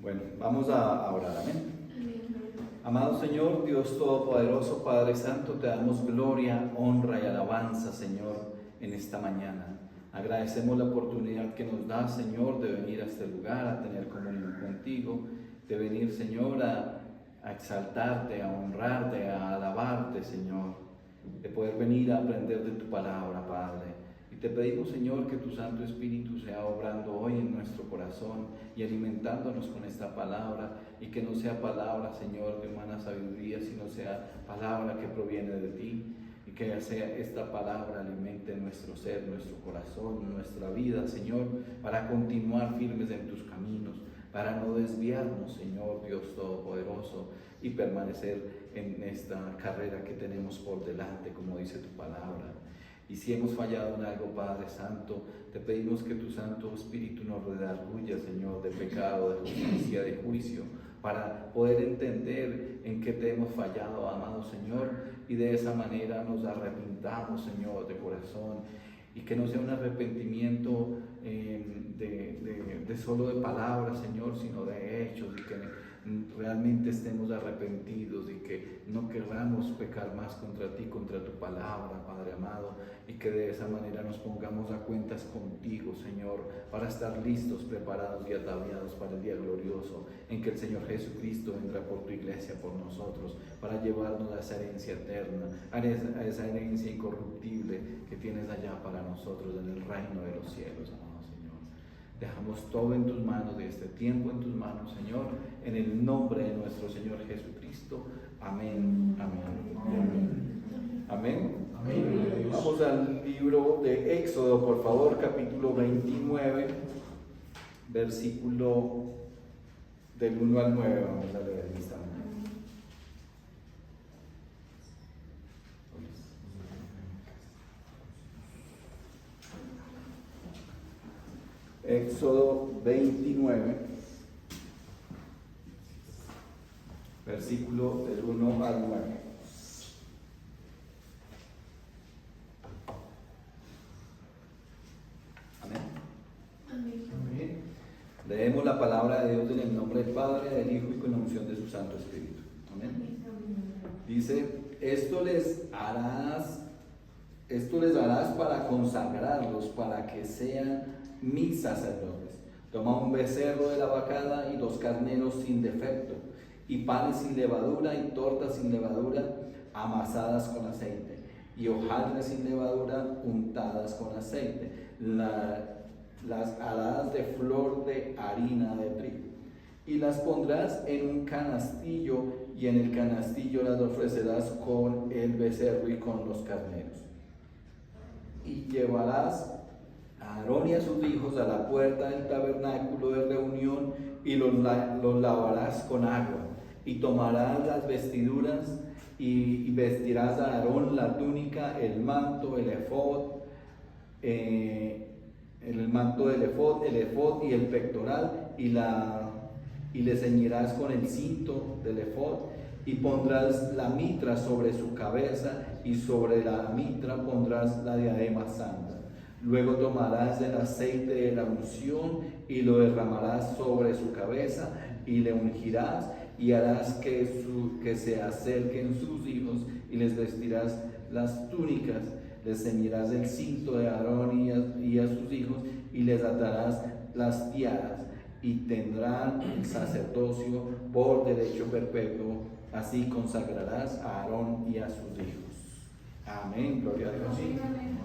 Bueno, vamos a orar, amén. Amado Señor, Dios Todopoderoso, Padre Santo, te damos gloria, honra y alabanza, Señor, en esta mañana. Agradecemos la oportunidad que nos da, Señor, de venir a este lugar, a tener comunión contigo, de venir, Señor, a exaltarte, a honrarte, a alabarte, Señor, de poder venir a aprender de tu palabra, Padre. Y te pedimos, Señor, que tu Santo Espíritu sea obrando hoy en nuestro corazón y alimentándonos con esta palabra, y que no sea palabra, Señor, de humana sabiduría, sino sea palabra que proviene de ti, y que sea esta palabra alimente nuestro ser, nuestro corazón, nuestra vida, Señor, para continuar firmes en tus caminos, para no desviarnos, Señor Dios Todopoderoso, y permanecer en esta carrera que tenemos por delante, como dice tu palabra. Y si hemos fallado en algo, Padre Santo, te pedimos que tu Santo Espíritu nos redarguya, Señor, de pecado, de justicia, de juicio, para poder entender en qué te hemos fallado, amado Señor, y de esa manera nos arrepintamos, Señor, de corazón, y que no sea un arrepentimiento de solo de palabras, Señor, sino de hechos, y que realmente estemos arrepentidos y que no querramos pecar más contra ti, contra tu palabra, Padre amado, y que de esa manera nos pongamos a cuentas contigo, Señor, para estar listos, preparados y ataviados para el día glorioso en que el Señor Jesucristo vendrá por tu iglesia, por nosotros, para llevarnos a esa herencia eterna, a esa herencia incorruptible que tienes allá para nosotros en el reino de los cielos, amado Señor. Dejamos todo en tus manos, de este tiempo en tus manos, Señor, en el nombre de nuestro Señor Jesucristo. Amén, amén, amén. Amén. Amén. Vamos al libro de Éxodo, por favor, capítulo 29, versículo del 1 al 9. Vamos a leer en esta mañana. Éxodo 29, versículo del 1 al 9. Amén. Amén. Leemos la palabra de Dios en el nombre del Padre, del Hijo y con la unción de su Santo Espíritu. Amén. Dice, esto les harás para consagrarlos, para que sean mis sacerdotes. Toma un becerro de la vacada y 2 carneros sin defecto, y panes sin levadura y tortas sin levadura amasadas con aceite, y hojaldres sin levadura untadas con aceite, las harás de flor de harina de trigo, y las pondrás en un canastillo, y en el canastillo las ofrecerás con el becerro y con los carneros. Y llevarás a Aarón y a sus hijos a la puerta del tabernáculo de reunión, y los lavarás con agua, y tomarás las vestiduras y vestirás a Aarón la túnica, el manto, el efod, el manto del efod, el efod y el pectoral, y le ceñirás con el cinto del efod, y pondrás la mitra sobre su cabeza, y sobre la mitra pondrás la diadema santa. Luego tomarás el aceite de la unción y lo derramarás sobre su cabeza, y le ungirás, y harás que se acerquen sus hijos, y les vestirás las túnicas, les ceñirás el cinto de Aarón y a sus hijos, y les atarás las tiaras, y tendrán el sacerdocio por derecho perpetuo. Así consagrarás a Aarón y a sus hijos. Amén, gloria a Dios.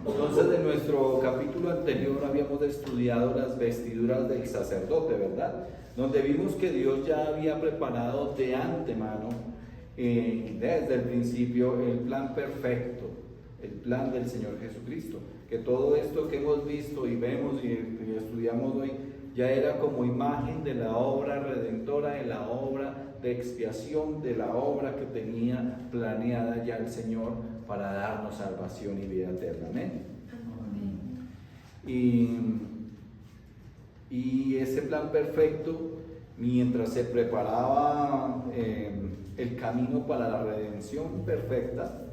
Entonces, en nuestro capítulo anterior habíamos estudiado las vestiduras del sacerdote, ¿verdad? Donde vimos que Dios ya había preparado de antemano, desde el principio, el plan perfecto, el plan del Señor Jesucristo. Que todo esto que hemos visto y vemos y estudiamos hoy ya era como imagen de la obra redentora, de la obra de expiación, de la obra que tenía planeada ya el Señor para darnos salvación y vida eterna. Amén. Y ese plan perfecto, mientras se preparaba el camino para la redención perfecta,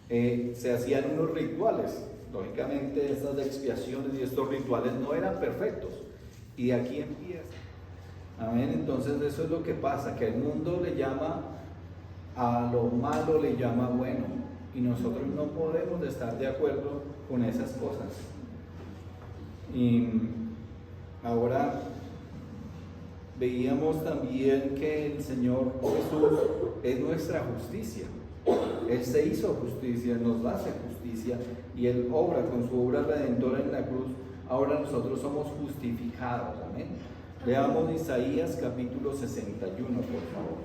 se hacían unos rituales. Lógicamente estas expiaciones y estos rituales no eran perfectos, y de aquí empieza Amén. Entonces eso es lo que pasa, que el mundo le llama a lo malo, le llama bueno, y nosotros no podemos estar de acuerdo con esas cosas. Y ahora veíamos también que el Señor Jesús es nuestra justicia. Él se hizo justicia, nos hace justicia, y Él obra con su obra redentora en la cruz. Ahora nosotros somos justificados. Amén. Leamos Isaías capítulo 61, por favor.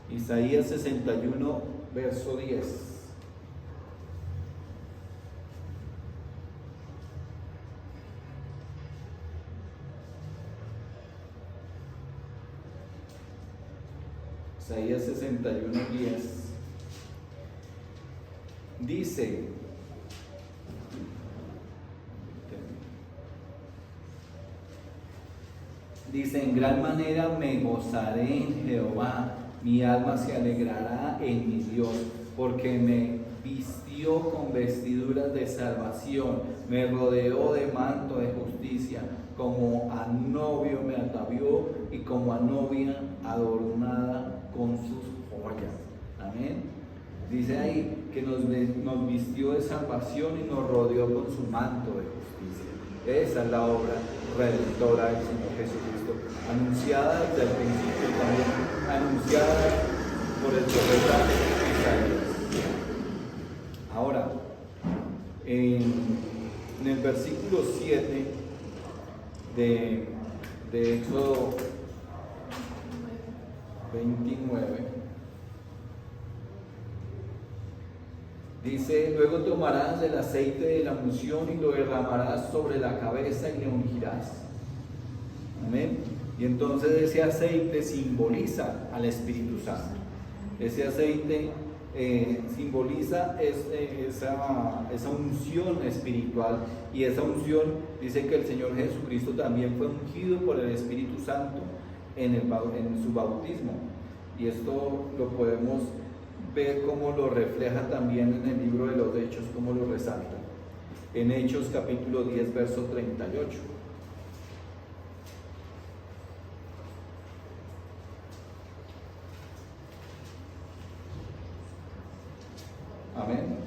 Isaías 61, verso 10. Isaías 61, 10. Dice, en gran manera me gozaré en Jehová, mi alma se alegrará en mi Dios, porque me vistió con vestiduras de salvación, me rodeó de manto de justicia, como a novio me atavió y como a novia adornada con sus joyas. Amén. Dice ahí que nos vistió de salvación y nos rodeó con su manto de justicia. Esa es la obra redentora del Señor Jesucristo, anunciada desde el principio y también anunciada por el profeta Isaías. Ahora, en el versículo 7 de Éxodo 29, dice, luego tomarás del aceite de la unción y lo derramarás sobre la cabeza y le ungirás. Amén. Y entonces ese aceite simboliza al Espíritu Santo. Ese aceite simboliza esa unción espiritual, y esa unción dice que el Señor Jesucristo también fue ungido por el Espíritu Santo en su bautismo, y esto lo podemos ver cómo lo refleja también en el libro de los Hechos, cómo lo resalta en Hechos capítulo 10 verso 38. Amén.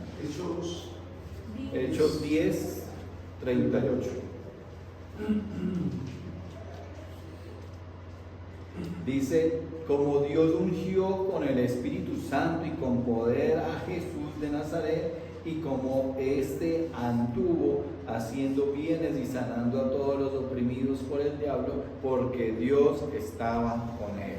Hechos 10, 38. Dice, como Dios ungió con el Espíritu Santo y con poder a Jesús de Nazaret, y como éste anduvo haciendo bienes y sanando a todos los oprimidos por el diablo, porque Dios estaba con él.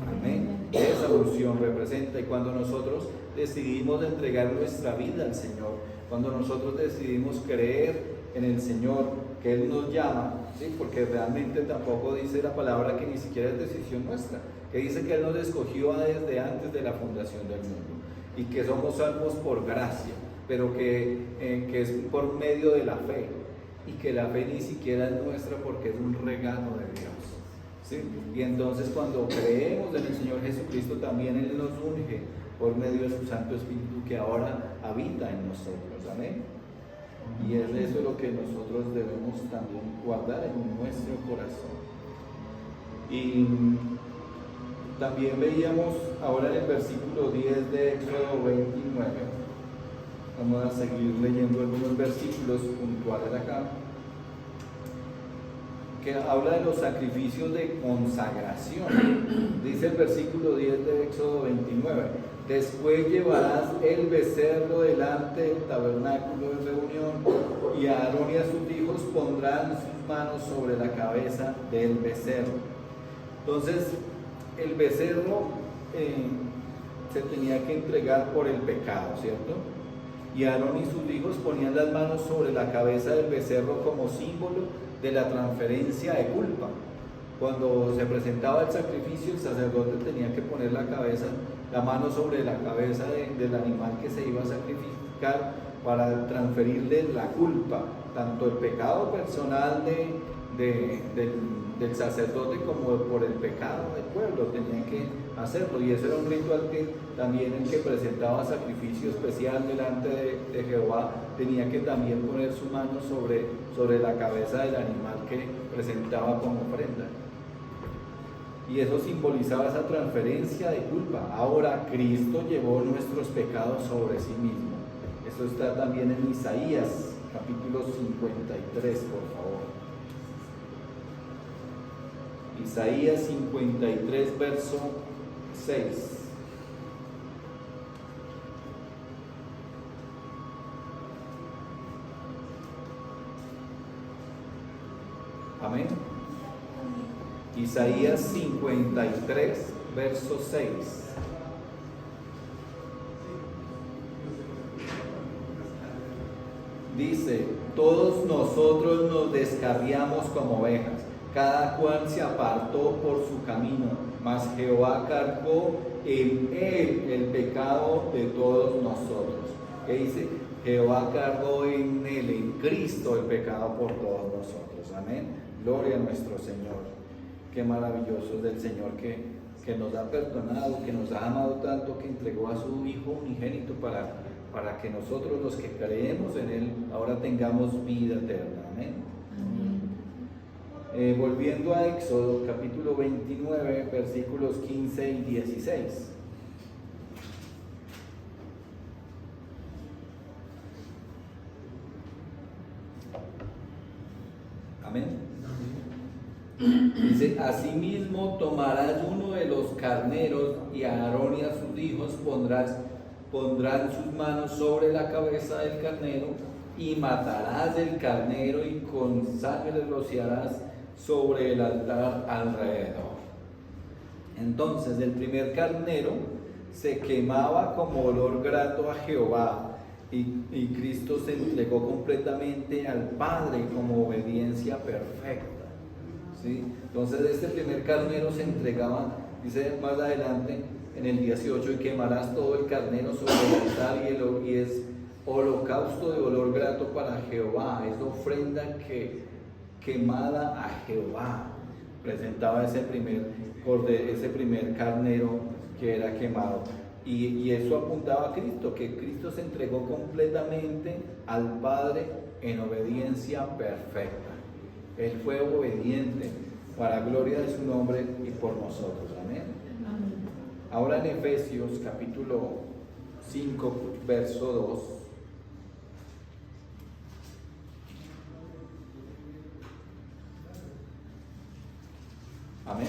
Amén. Esa unción representa, y cuando nosotros decidimos entregar nuestra vida al Señor, cuando nosotros decidimos creer en el Señor, que Él nos llama, ¿sí? Porque realmente tampoco dice la palabra que ni siquiera es decisión nuestra, que dice que Él nos escogió desde antes de la fundación del mundo, y que somos salvos por gracia, pero que es por medio de la fe, y que la fe ni siquiera es nuestra porque es un regalo de Dios. ¿Sí? Y entonces cuando creemos en el Señor Jesucristo, también Él nos unge por medio de su Santo Espíritu que ahora habita en nosotros. Amén. Y es eso lo que nosotros debemos también guardar en nuestro corazón. Y también veíamos ahora en el versículo 10 de Éxodo 29. Vamos a seguir leyendo algunos versículos puntuales acá, que habla de los sacrificios de consagración. Dice el versículo 10 de Éxodo 29, después llevarás el becerro delante del tabernáculo de reunión, y Aarón y a sus hijos pondrán sus manos sobre la cabeza del becerro. Entonces, el becerro se tenía que entregar por el pecado, ¿cierto? Y Aarón y sus hijos ponían las manos sobre la cabeza del becerro como símbolo de la transferencia de culpa. Cuando se presentaba el sacrificio, el sacerdote tenía que poner la mano sobre la cabeza del animal que se iba a sacrificar para transferirle la culpa tanto el pecado personal del sacerdote como por el pecado del pueblo, tenía que hacerlo, y ese era un ritual que también el que presentaba sacrificio especial delante de Jehová tenía que también poner su mano sobre la cabeza del animal que presentaba como ofrenda, y eso simbolizaba esa transferencia de culpa. Ahora Cristo llevó nuestros pecados sobre sí mismo. Eso está también en Isaías capítulo 53, por favor. Isaías 53, verso 6. Amén. Isaías 53, verso 6. Dice: todos nosotros nos descarriamos como ovejas, cada cual se apartó por su camino, mas Jehová cargó en él el pecado de todos nosotros. ¿Qué dice? Jehová cargó en él, en Cristo, el pecado por todos nosotros. Amén. Gloria a nuestro Señor. Qué maravilloso es del Señor que nos ha perdonado, que nos ha amado tanto, que entregó a su Hijo unigénito para que nosotros, los que creemos en Él, ahora tengamos vida eterna. Amén. Volviendo a Éxodo capítulo 29, versículos 15 y 16. Amén. Dice: asimismo tomarás uno de los carneros, y a Aarón y a sus hijos pondrán sus manos sobre la cabeza del carnero, y matarás el carnero, y con sangre rociarás sobre el altar alrededor. Entonces el primer carnero se quemaba como olor grato a Jehová, y Cristo se entregó completamente al Padre como obediencia perfecta. ¿Sí? Entonces este primer carnero se entregaba, dice más adelante en el 18: y quemarás todo el carnero sobre el altar, y es holocausto de olor grato para Jehová, es ofrenda quemada a Jehová. Presentaba ese primer carnero que era quemado, y eso apuntaba a Cristo, que Cristo se entregó completamente al Padre en obediencia perfecta. Él fue obediente para gloria de su nombre y por nosotros. Amén. Ahora en Efesios capítulo 5, verso 2. Amén.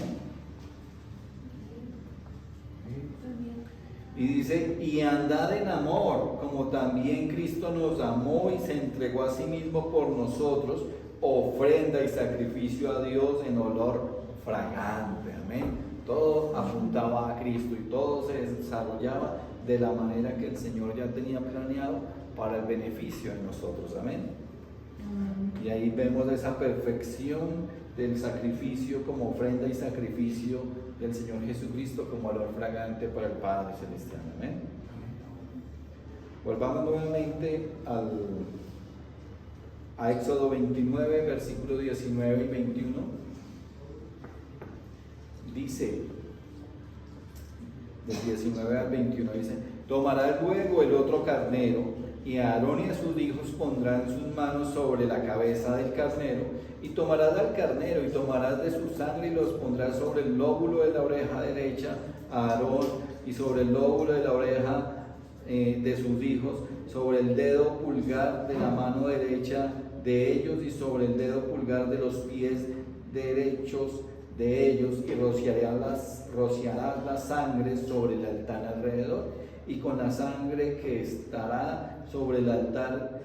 Y dice: y andad en amor, como también Cristo nos amó y se entregó a sí mismo por nosotros, ofrenda y sacrificio a Dios en olor fragante. Amén. Todo apuntaba a Cristo, y todo se desarrollaba de la manera que el Señor ya tenía planeado para el beneficio de nosotros. Amén. Y ahí vemos esa perfección del sacrificio como ofrenda y sacrificio del Señor Jesucristo como olor fragante para el Padre Celestial. Amén. Volvamos nuevamente a Éxodo 29, versículos 19 y 21. Dice, del 19 al 21, dice: tomará luego el otro carnero, y Aarón y a sus hijos pondrán sus manos sobre la cabeza del carnero, y tomarás al carnero, y tomarás de su sangre, y los pondrás sobre el lóbulo de la oreja derecha a Aarón, y sobre el lóbulo de la oreja de sus hijos, sobre el dedo pulgar de la mano derecha de ellos, y sobre el dedo pulgar de los pies derechos de ellos, y rociarás la sangre sobre el altar alrededor, y con la sangre que estará sobre el altar,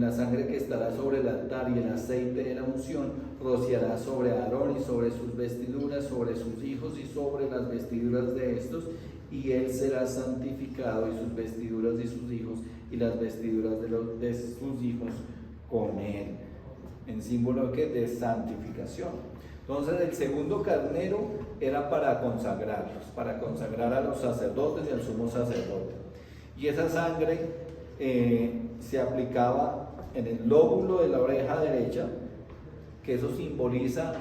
la sangre que estará sobre el altar y el aceite de la unción, rociará sobre Aarón y sobre sus vestiduras, sobre sus hijos y sobre las vestiduras de estos, y él será santificado, y sus vestiduras y sus hijos, y las vestiduras de sus hijos con él, en símbolo de santificación. Entonces el segundo carnero era para consagrarlos, para consagrar a los sacerdotes y al sumo sacerdote, y esa sangre se aplicaba en el lóbulo de la oreja derecha, que eso simboliza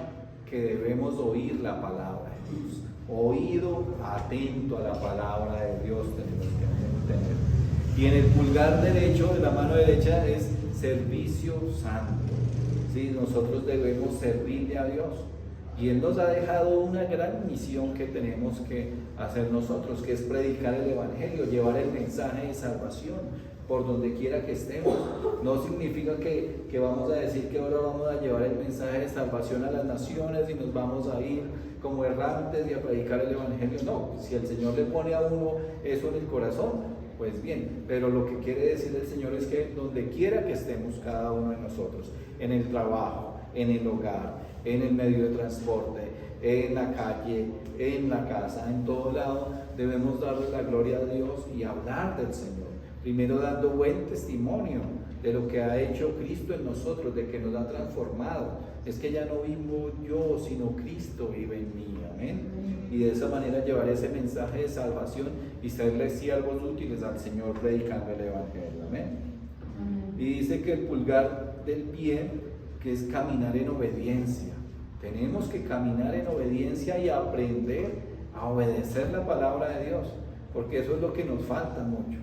que debemos oír la palabra de Dios. Oído atento a la palabra de Dios tenemos que tener. Y en el pulgar derecho de la mano derecha es servicio santo. ¿Sí? Nosotros debemos servirle a Dios. Y Él nos ha dejado una gran misión que tenemos que hacer nosotros, que es predicar el Evangelio, llevar el mensaje de salvación por donde quiera que estemos. No significa que vamos a decir que ahora vamos a llevar el mensaje de salvación a las naciones y nos vamos a ir como errantes y a predicar el Evangelio. No, si el Señor le pone a uno eso en el corazón, pues bien, pero lo que quiere decir el Señor es que donde quiera que estemos cada uno de nosotros, en el trabajo, en el hogar, en el medio de transporte, en la calle, en la casa, en todo lado, debemos darle la gloria a Dios y hablar del Señor. Primero dando buen testimonio de lo que ha hecho Cristo en nosotros, de que nos ha transformado. Es que ya no vivo yo, sino Cristo vive en mí. Amén. Y de esa manera llevar ese mensaje de salvación y serle siervos útiles al Señor predicando el Evangelio. Amén. Y dice que el pulgar del pie, que es caminar en obediencia. Tenemos que caminar en obediencia y aprender a obedecer la palabra de Dios, porque eso es lo que nos falta mucho.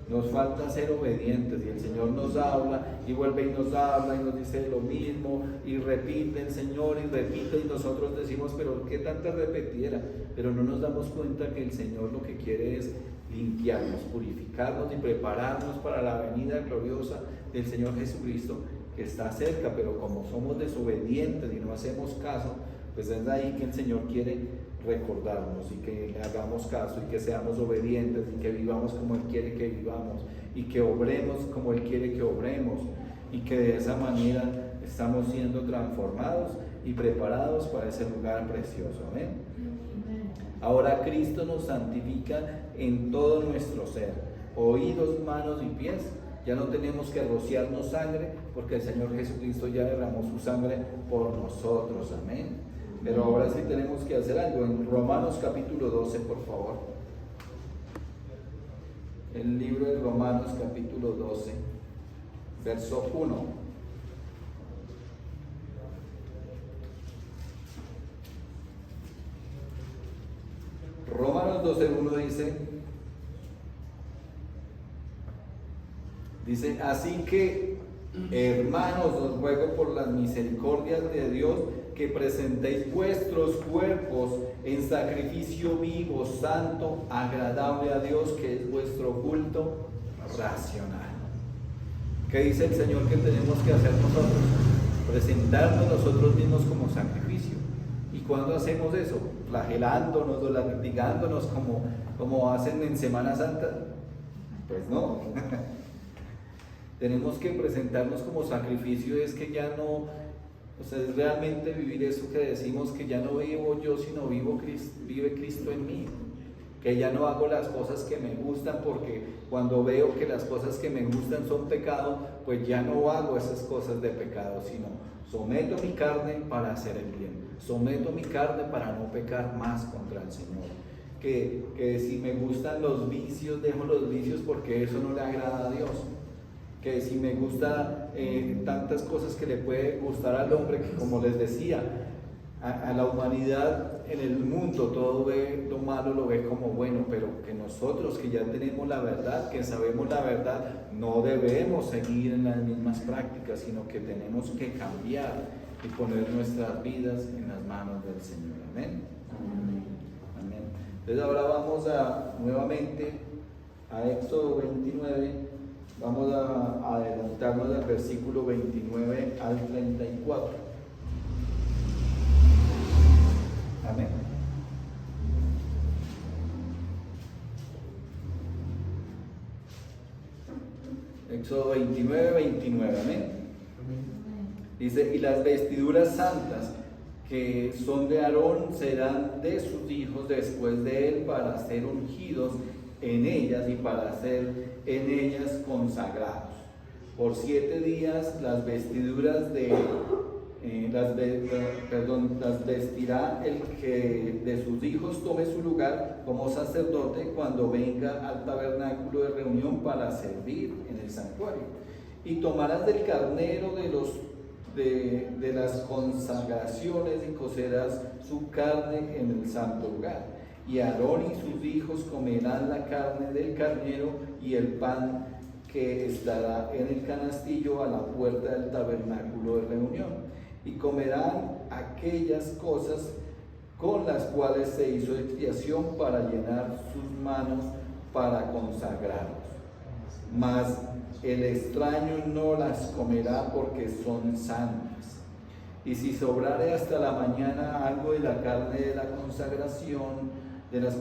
Nos falta ser obedientes, y el Señor nos habla y vuelve y nos habla y nos dice lo mismo y repite el Señor y repite, y nosotros decimos, pero ¿qué tanta repetiera? Pero no nos damos cuenta que el Señor lo que quiere es limpiarnos, purificarnos y prepararnos para la venida gloriosa del Señor Jesucristo, que está cerca. Pero como somos desobedientes y no hacemos caso, pues es ahí que el Señor quiere recordarnos y que le hagamos caso y que seamos obedientes y que vivamos como Él quiere que vivamos y que obremos como Él quiere que obremos, y que de esa manera estamos siendo transformados y preparados para ese lugar precioso. Amén. Ahora Cristo nos santifica en todo nuestro ser, oídos, manos y pies. Ya no tenemos que rociarnos sangre, porque el Señor Jesucristo ya derramó su sangre por nosotros. Amén. Pero ahora sí tenemos que hacer algo. En Romanos capítulo 12, por favor. El libro de Romanos capítulo 12, verso 1. Romanos 12, 1 dice, así que, hermanos, os ruego por las misericordias de Dios que presentéis vuestros cuerpos en sacrificio vivo, santo, agradable a Dios, que es vuestro culto racional. ¿Qué dice el Señor que tenemos que hacer nosotros? Presentarnos nosotros mismos como sacrificio. ¿Y cuándo hacemos eso? ¿Flagelándonos o latigándonos como hacen en Semana Santa? Pues no. Tenemos que presentarnos como sacrificio, es que ya no, o sea, es realmente vivir eso que decimos, que ya no vivo yo, sino vive Cristo en mí. Que ya no hago las cosas que me gustan, porque cuando veo que las cosas que me gustan son pecado, pues ya no hago esas cosas de pecado, sino someto mi carne para hacer el bien, someto mi carne para no pecar más contra el Señor. Que si me gustan los vicios, dejo los vicios porque eso no le agrada a Dios. Que si me gusta tantas cosas que le puede gustar al hombre, que como les decía, a la humanidad en el mundo todo ve lo malo, lo ve como bueno, pero que nosotros que ya tenemos la verdad, que sabemos la verdad, no debemos seguir en las mismas prácticas, sino que tenemos que cambiar y poner nuestras vidas en las manos del Señor. Amén. Amén. Entonces ahora vamos nuevamente a Éxodo 29. Vamos a adelantarnos del versículo 29 al 34. Amén. Éxodo 29. Amén. Dice, y las vestiduras santas que son de Aarón serán de sus hijos después de él, para ser ungidos en ellas y para ser en ellas consagrados. Por 7 días las vestiduras las vestirá el que de sus hijos tome su lugar como sacerdote cuando venga al tabernáculo de reunión para servir en el santuario. Y tomarás del carnero de las consagraciones y cocerás su carne en el santo lugar. Y Aarón y sus hijos comerán la carne del carnero y el pan que estará en el canastillo a la puerta del tabernáculo de reunión. Y comerán aquellas cosas con las cuales se hizo expiación para llenar sus manos para consagrarlos. Mas el extraño no las comerá porque son santas. Y si sobrare hasta la mañana algo de la carne de la consagración, de las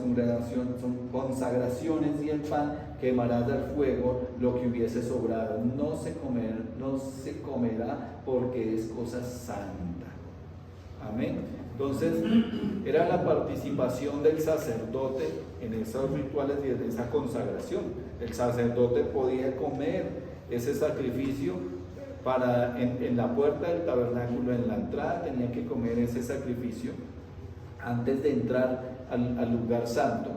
consagraciones y el pan, quemarás al fuego lo que hubiese sobrado. No se comerá porque es cosa santa. Amén. Entonces, era la participación del sacerdote en esos rituales y en esa consagración. El sacerdote podía comer ese sacrificio en la puerta del tabernáculo, en la entrada tenía que comer ese sacrificio antes de entrar al lugar santo.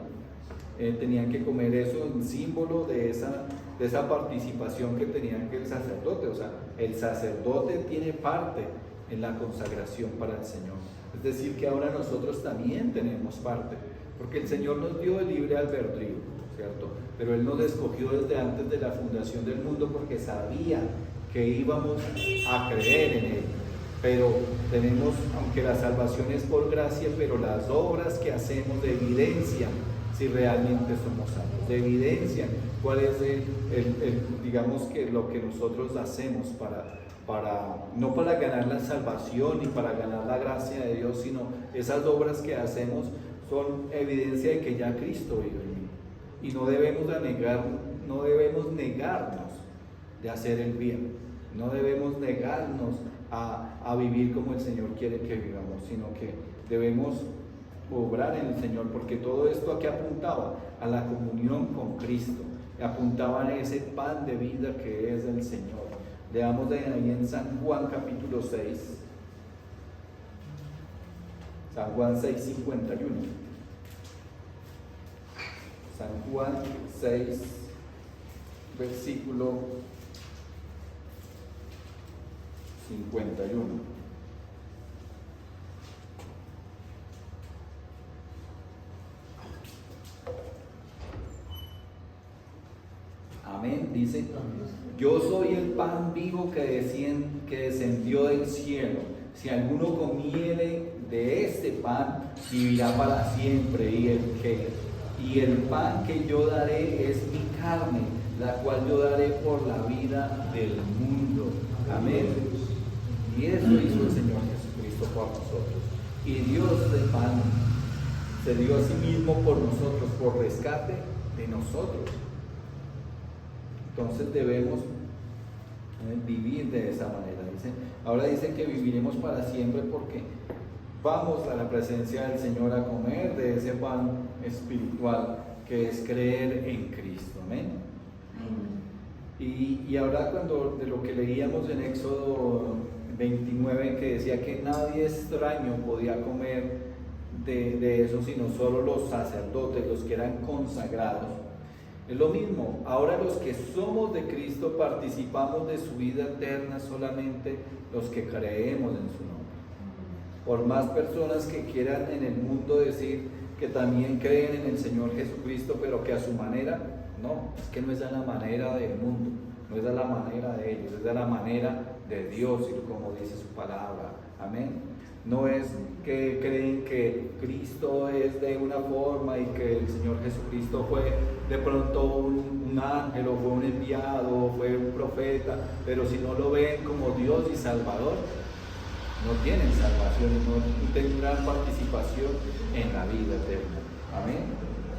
Tenían que comer eso en símbolo de esa participación que tenía el sacerdote. O sea, el sacerdote tiene parte en la consagración para el Señor. Es decir, que ahora nosotros también tenemos parte, porque el Señor nos dio el libre albedrío, ¿cierto? Pero Él nos escogió desde antes de la fundación del mundo porque sabía que íbamos a creer en Él. Pero tenemos, aunque la salvación es por gracia, pero las obras que hacemos evidencian si realmente somos salvos, evidencian cuál es digamos que lo que nosotros hacemos no para ganar la salvación ni para ganar la gracia de Dios, sino esas obras que hacemos son evidencia de que ya Cristo vive en mí. Y no debemos negarnos de hacer el bien, no debemos negarnos a vivir como el Señor quiere que vivamos, sino que debemos obrar en el Señor, porque todo esto aquí apuntaba a la comunión con Cristo, apuntaba a ese pan de vida que es el Señor. Leamos de ahí en San Juan capítulo 6, San Juan 6:51. San Juan 6, versículo 51. Amén. Dice: yo soy el pan vivo que descendió del cielo. Si alguno comiere de este pan, vivirá para siempre. Y el pan que yo daré es mi carne, la cual yo daré por la vida del mundo. Amén. Y eso hizo el Señor Jesucristo por nosotros. Y Dios de pan se dio a sí mismo por nosotros, por rescate de nosotros. Entonces debemos vivir de esa manera. Ahora dice que viviremos para siempre porque vamos a la presencia del Señor a comer de ese pan espiritual que es creer en Cristo. Amén. Y ahora de lo que leíamos en Éxodo 29, que decía que nadie extraño podía comer de eso, sino solo los sacerdotes, los que eran consagrados. Es lo mismo, ahora los que somos de Cristo participamos de su vida eterna solamente los que creemos en su nombre. Por más personas que quieran en el mundo decir que también creen en el Señor Jesucristo, pero que a su manera, no, es que no es a la manera del mundo, no es a la manera de ellos, es a la manera de Dios, y como dice su palabra. Amén. No es que creen que Cristo es de una forma y que el Señor Jesucristo fue de pronto un ángel o fue un enviado o fue un profeta, pero si no lo ven como Dios y Salvador, no tienen salvación y no tendrán participación en la vida eterna. Amén.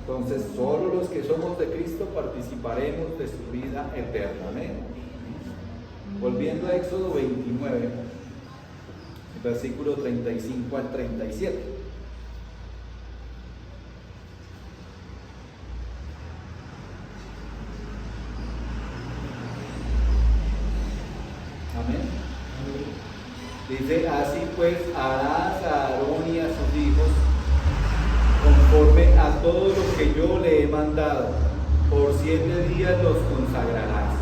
Entonces solo los que somos de Cristo participaremos de su vida eterna. Amén. Volviendo a Éxodo 29, versículo 35 al 37. Amén. Dice: así pues harás a Aarón y a sus hijos conforme a todo lo que yo le he mandado. Por 7 días los consagrarás.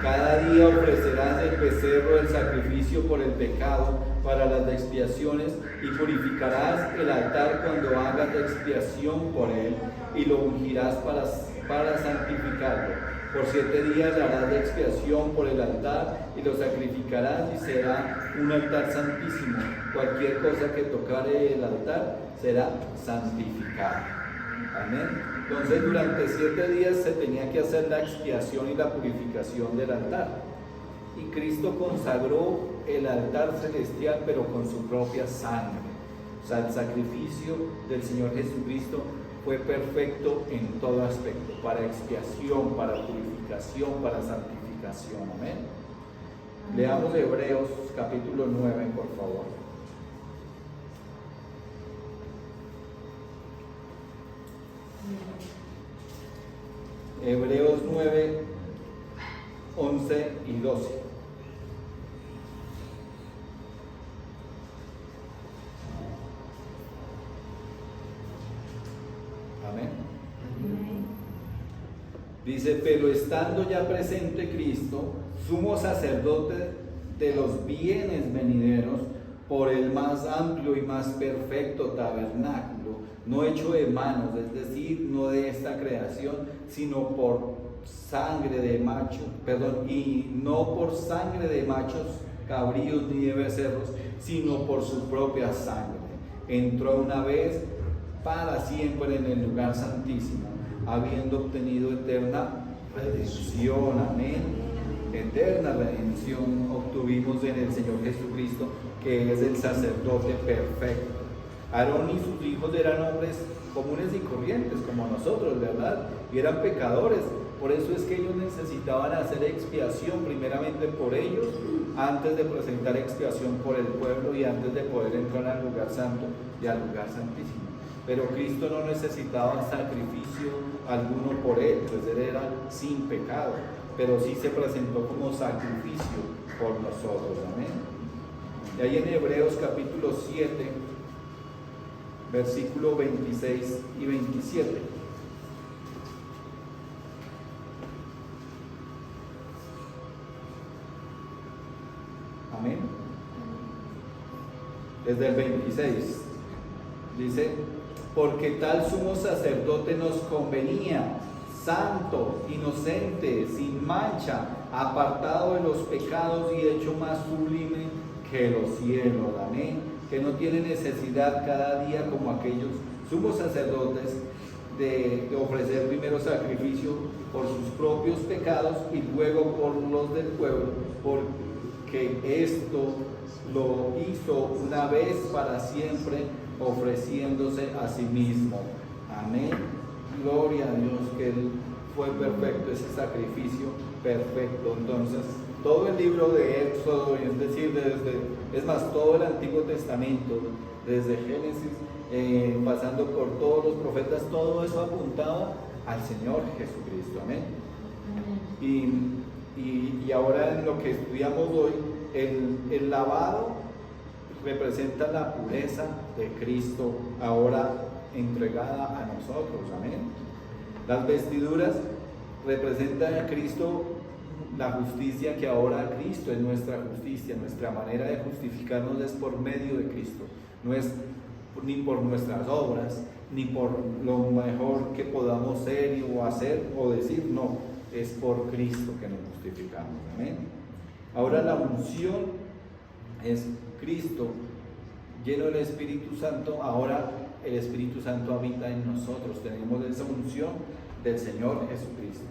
Cada día ofrecerás el becerro del sacrificio por el pecado para las expiaciones y purificarás el altar cuando hagas expiación por él y lo ungirás para santificarlo. Por 7 días harás de expiación por el altar y lo sacrificarás y será un altar santísimo. Cualquier cosa que tocare el altar será santificada. Amén. Entonces durante 7 días se tenía que hacer la expiación y la purificación del altar. Y Cristo consagró el altar celestial, pero con su propia sangre. O sea, el sacrificio del Señor Jesucristo fue perfecto en todo aspecto, para expiación, para purificación, para santificación. Amén. Leamos Hebreos capítulo 9, por favor. Hebreos 9, 11 y 12. Amén. Dice, pero estando ya presente Cristo, sumo sacerdote de los bienes venideros, por el más amplio y más perfecto tabernáculo, no hecho de manos, es decir, no de esta creación, sino por sangre de macho, y no por sangre de machos, cabríos ni de becerros, sino por su propia sangre. Entró una vez para siempre en el lugar santísimo, habiendo obtenido eterna redención. Amén. Eterna redención obtuvimos en el Señor Jesucristo, que es el sacerdote perfecto. Aarón y sus hijos eran hombres comunes y corrientes como nosotros, ¿verdad? Y eran pecadores. Por eso es que ellos necesitaban hacer expiación primeramente por ellos, antes de presentar expiación por el pueblo y antes de poder entrar al lugar santo y al lugar santísimo. Pero Cristo no necesitaba sacrificio alguno por él, pues él era sin pecado, pero sí se presentó como sacrificio por nosotros. Amén. Y ahí en Hebreos capítulo 7, versículo 26 y 27. Amén. Desde el 26 dice, porque tal sumo sacerdote nos convenía, santo, inocente, sin mancha, apartado de los pecados y hecho más sublime que los cielos. Amén. Que no tiene necesidad cada día como aquellos sumos sacerdotes de ofrecer primero sacrificio por sus propios pecados y luego por los del pueblo, porque esto lo hizo una vez para siempre, ofreciéndose a sí mismo. Amén. Gloria a Dios, que Él fue perfecto, ese sacrificio perfecto. Entonces, todo el libro de Éxodo, es decir, todo el Antiguo Testamento, desde Génesis, pasando por todos los profetas, todo eso apuntaba al Señor Jesucristo. Amén. Y ahora en lo que estudiamos hoy, el lavado representa la pureza de Cristo, ahora entregada a nosotros. Amén. Las vestiduras representan a Cristo, la justicia, que ahora Cristo es nuestra justicia. Nuestra manera de justificarnos es por medio de Cristo, no es ni por nuestras obras, ni por lo mejor que podamos ser o hacer o decir, no, es por Cristo que nos justificamos. Amén. Ahora la unción es Cristo lleno del Espíritu Santo. Ahora el Espíritu Santo habita en nosotros, tenemos esa unción del Señor Jesucristo.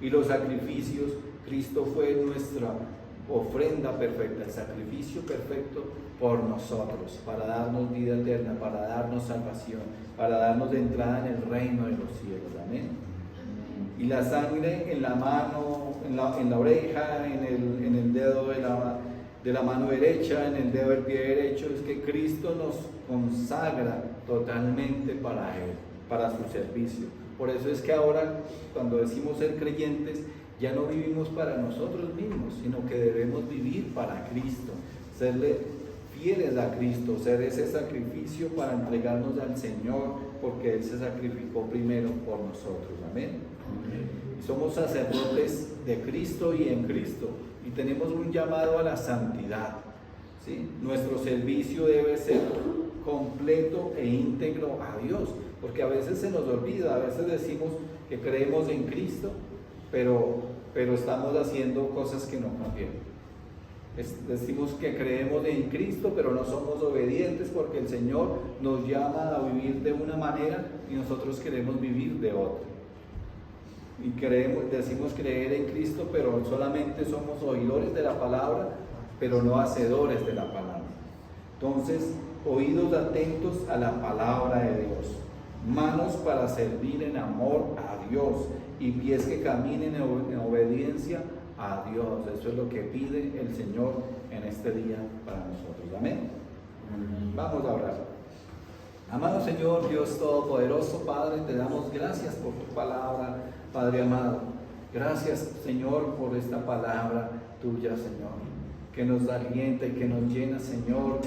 Y los sacrificios, Cristo fue nuestra ofrenda perfecta, el sacrificio perfecto por nosotros, para darnos vida eterna, para darnos salvación, para darnos entrada en el reino de los cielos. Amén. Y la sangre en la mano, en la oreja, en el dedo de la mano derecha, en el dedo del pie derecho, es que Cristo nos consagra totalmente para Él, para su servicio. Por eso es que ahora, cuando decimos ser creyentes, ya no vivimos para nosotros mismos, sino que debemos vivir para Cristo, serle fieles a Cristo, ser ese sacrificio para entregarnos al Señor, porque Él se sacrificó primero por nosotros. Amén. somos sacerdotes de Cristo y en Cristo, y tenemos un llamado a la santidad, ¿sí? Nuestro servicio debe ser completo e íntegro a Dios, porque a veces se nos olvida, a veces decimos que creemos en Cristo, pero estamos haciendo cosas que no convienen. Decimos que creemos en Cristo, pero no somos obedientes porque el Señor nos llama a vivir de una manera y nosotros queremos vivir de otra. Y decimos creer en Cristo, pero solamente somos oidores de la palabra, pero no hacedores de la palabra. Entonces, oídos atentos a la palabra de Dios, manos para servir en amor a Dios y pies que caminen en obediencia a Dios. Eso es lo que pide el Señor en este día para nosotros. Amén. Vamos a orar. Amado Señor, Dios Todopoderoso, Padre, te damos gracias por tu palabra, Padre amado. Gracias, Señor, por esta palabra tuya, Señor, que nos alienta y que nos llena, Señor,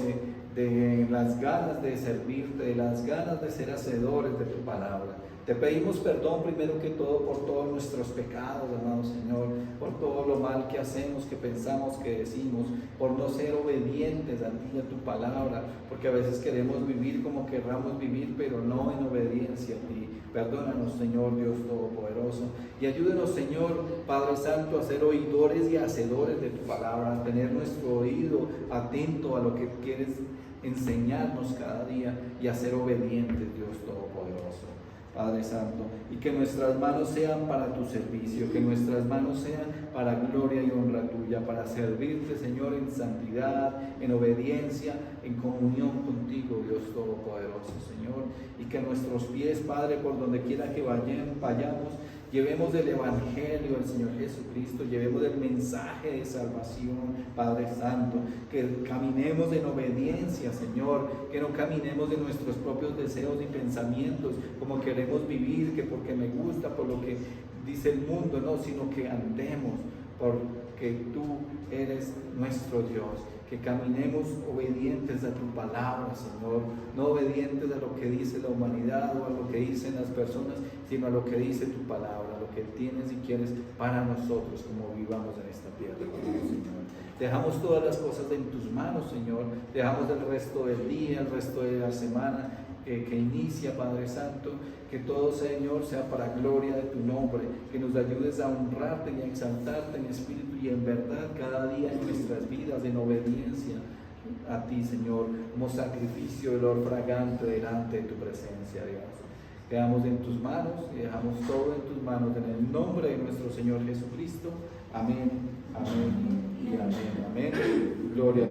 de las ganas de servirte, de las ganas de ser hacedores de tu palabra. Te pedimos perdón primero que todo por todos nuestros pecados, amado Señor, por todo lo mal que hacemos, que pensamos, que decimos, por no ser obedientes a ti y a tu palabra, porque a veces queremos vivir como querramos vivir, pero no en obediencia a ti. Perdónanos, Señor Dios Todopoderoso, y ayúdenos, Señor Padre Santo, a ser oidores y hacedores de tu palabra, a tener nuestro oído atento a lo que quieres enseñarnos cada día y a ser obedientes, Dios Todopoderoso. Padre Santo, y que nuestras manos sean para tu servicio, que nuestras manos sean para gloria y honra tuya, para servirte, Señor, en santidad, en obediencia, en comunión contigo, Dios Todopoderoso, Señor, y que nuestros pies, Padre, por donde quiera que vayamos, llevemos el Evangelio del Señor Jesucristo, llevemos el mensaje de salvación, Padre Santo, que caminemos en obediencia, Señor, que no caminemos en nuestros propios deseos y pensamientos, como queremos vivir, que porque me gusta, por lo que dice el mundo, no, sino que andemos porque tú eres nuestro Dios, que caminemos obedientes a tu palabra, Señor, no obedientes a lo que dice la humanidad o a lo que dicen las personas, sino a lo que dice tu palabra, lo que tienes y quieres para nosotros, como vivamos en esta tierra, Señor. Dejamos todas las cosas en tus manos, Señor, dejamos el resto del día, el resto de la semana que inicia, Padre Santo, que todo, Señor, sea para gloria de tu nombre, que nos ayudes a honrarte y a exaltarte en espíritu y en verdad cada día en nuestras vidas, en obediencia a ti, Señor, como sacrificio de olor fragante delante de tu presencia, Dios. Quedamos en tus manos y dejamos todo en tus manos, en el nombre de nuestro Señor Jesucristo. Amén, amén y amén, amén. Gloria.